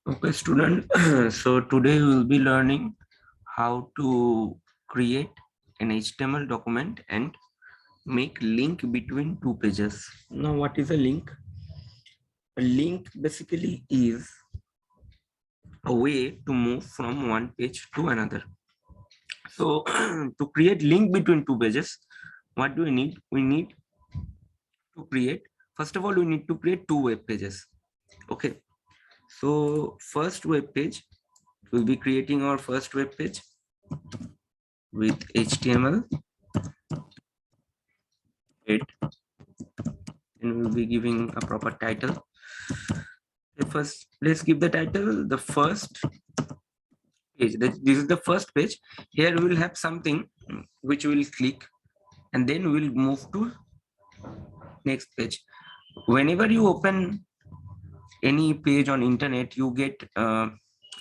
Okay, student. So today we will be learning how to create an HTML document and make link between two pages. Now, what is a link? A link basically is a way to move from one page to another. So to create link between two pages, what do we need? We need to create, first of all, we need to create two web pages. Okay. So first web page, we'll be creating our first web page with HTML head, and we'll be giving a proper title. Okay, first, let's give the title the first page. This is the first page. Here we will have something which we will click, and then we'll move to next page. Whenever you open any page on internet, you get a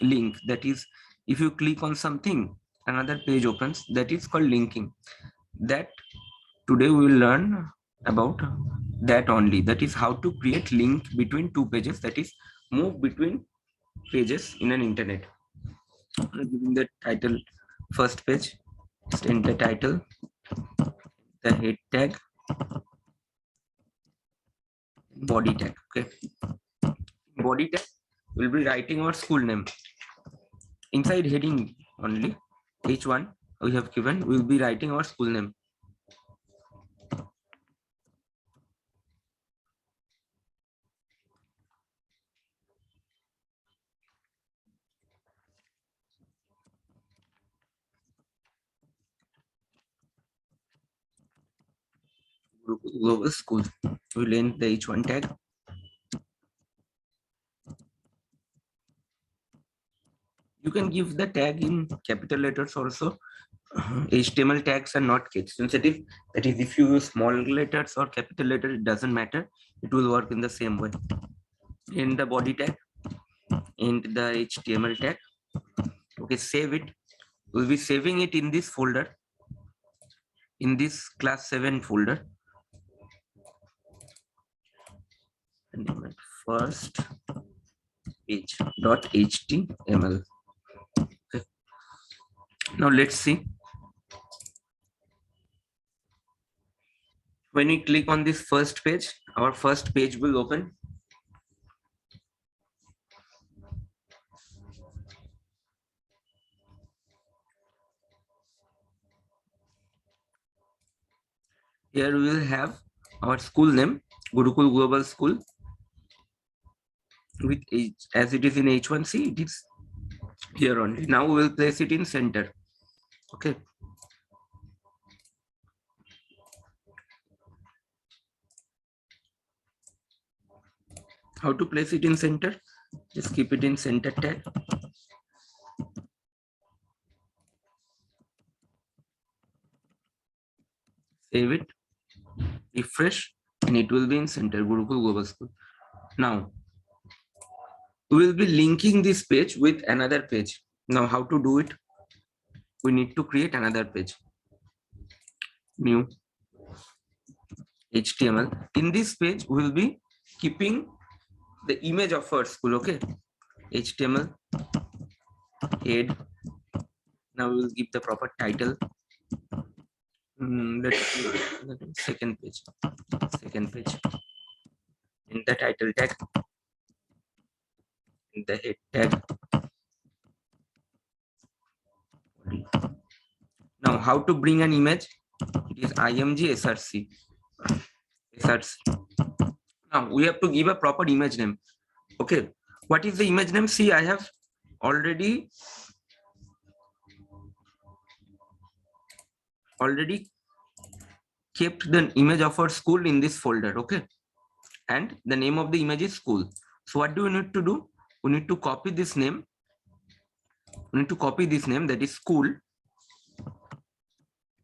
link. That is, if you click on something, another page opens. That is called linking. That today we will learn about that only. That is how to create link between two pages, that is move between pages in an internet. Giving the title first page, just enter title, the head tag, body tag. Okay, body tag will be writing our school name. Inside heading only, h1 we have given, we will be writing our school name. Global school, we will end the h1 tag. You can give the tag in capital letters also. HTML tags are not case sensitive. That is, if you use small letters or capital letters, it doesn't matter. It will work in the same way. In the body tag, in the HTML tag. Okay, save it. We'll be saving it in this folder, in this class 7 folder. And first page.html. Okay. Now let's see. When we click on this first page, our first page will open. Here we will have our school name, Gurukul Global School. With H, as it is in H1C, it is here only. Now we will place it in center. Okay. How to place it in center? Just keep it in center tag. Save it, refresh, and it will be in center, Gurukul Global School. Now we will be linking this page with another page. Now how to do it? We need to create another page. New HTML. In this page, we will be keeping the image of our school. Okay, HTML head. Now we will give the proper title. Let's second page. Second page. In the title tag. In the head tag. Now, how to bring an image? It is img src. Src. Now we have to give a proper image name. Okay, what is the image name? See, I have already kept the image of our school in this folder. Okay, and the name of the image is school. So what do we need to do? We need to copy this name. We need to copy this name, that is school.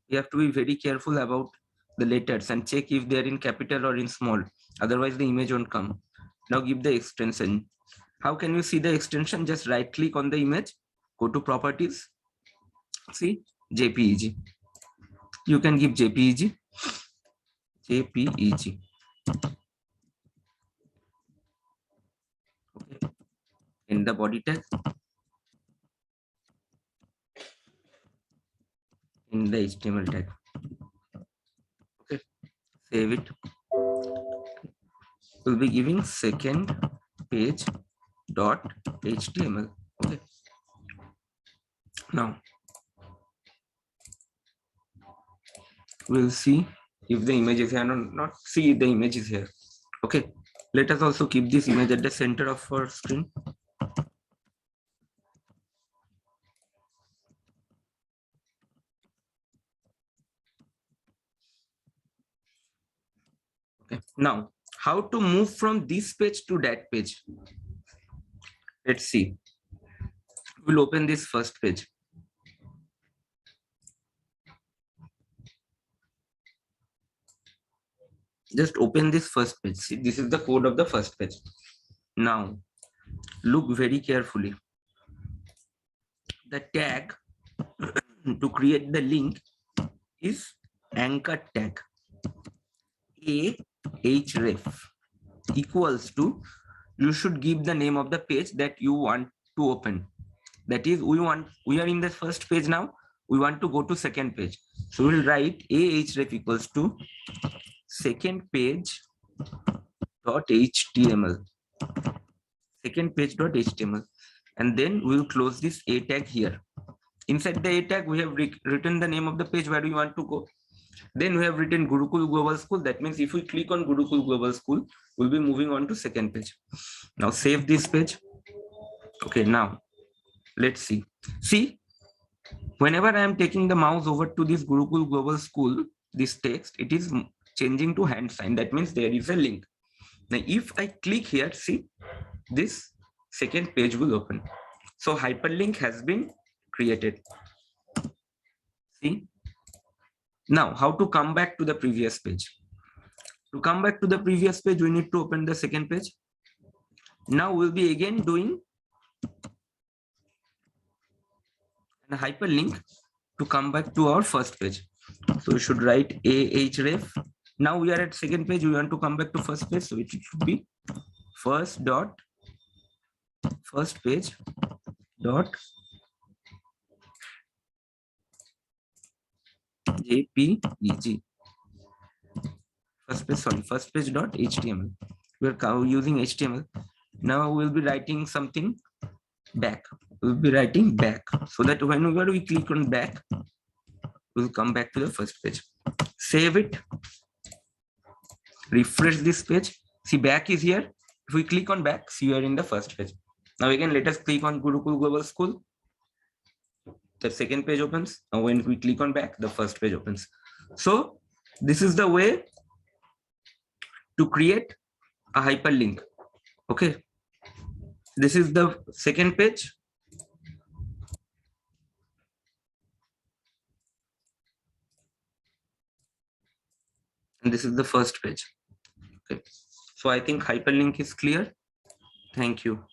You have to be very careful about the letters and check if they are in capital or in small. Otherwise, the image won't come. Now give the extension. How can you see the extension? Just right click on the image, go to properties, see JPEG. You can give JPEG. JPEG. Okay. in the body tag, in the HTML tag. Okay, save it. We'll be giving second page dot HTML. Okay, now we'll see if the image is here or not. See the image is here. Okay, let us also keep this image at the center of our screen. Okay, now how to move from this page to that page? Let's see. We'll open this first page. Just open this first page. See, this is the code of the first page. Now look very carefully. The tag to create the link is anchor tag. ahref equals to, you should give the name of the page that you want to open. That is, we are in the first page now, we want to go to second page, so we'll write ahref equals to second page dot html, second page dot html, and then we'll close this a tag here. Inside the a tag we have written the name of the page where we want to go. Then we have written Gurukul Global School. That means if we click on Gurukul Global School, we'll be moving on to second page. Now save this page. Okay, now let's see. See, whenever I am taking the mouse over to this Gurukul Global School, this text, it is changing to hand sign. That means there is a link. Now if I click here, see, this second page will open. So hyperlink has been created. See, now how to come back to the previous page? To come back to the previous page, we need to open the second page. Now we'll be again doing a hyperlink to come back to our first page. So we should write ahref. Now we are at second page, we want to come back to first page, so it should be first page dot jpeg. First page dot html. We're using HTML. Now we'll be writing something back. We'll be writing back, so that whenever we click on back, we'll come back to the first page. Save it. Refresh this page. See, back is here. If we click on back, see, we are in the first page. Now again, let us click on Gurukul Global School. The second page opens. Now when we click on back, the first page opens. So this is the way to create a hyperlink. Okay, this is the second page. And this is the first page. Okay, so I think hyperlink is clear. Thank you.